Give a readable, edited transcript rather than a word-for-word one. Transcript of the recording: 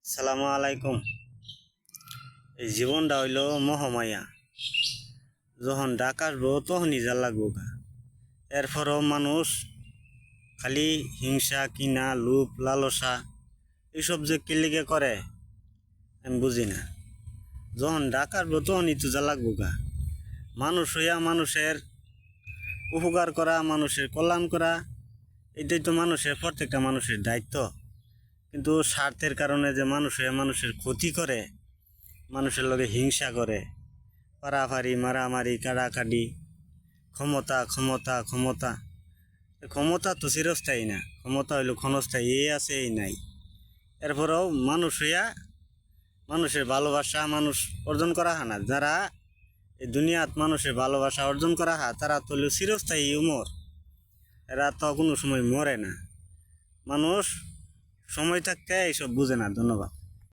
সালামু আলাইকুম। এই জীবনটা হইল মহামায়া, যখন ডাক আসবো তখনই যা লাগবো গা। এরপরও মানুষ খালি হিংসা, কিনা, লোভ, লালসা এইসব যে কিলিগে করে আমি বুঝি না। যখন ডাক আসবো তখনই তো যা লাগবো গা। মানুষ হইয়া মানুষের উপকার করা, মানুষের কল্যাণ করা, এটাই তো মানুষের প্রত্যেকটা মানুষের দায়িত্ব। কিন্তু স্বার্থের কারণে যে মানুষ হইয়া মানুষের ক্ষতি করে, মানুষের লগে হিংসা করে, পারাপারি, মারামারি, কাড়াকাড়ি, ক্ষমতা ক্ষমতা ক্ষমতা। ক্ষমতা তো চিরস্থায়ী না, ক্ষমতা হইল ক্ষণস্থায়ী, এই আছে এই নাই। এরপরেও মানুষ হইয়া মানুষের ভালোবাসা মানুষ অর্জন করা হয় না। যারা এই দুনিয়াত মানুষের ভালোবাসা অর্জন করা হয় তারা তো হইল চিরস্থায়ী উমর, এরা তো কোনো সময় মরে না। মানুষ সময় থাকতে এইসব বুঝে না। ধন্যবাদ।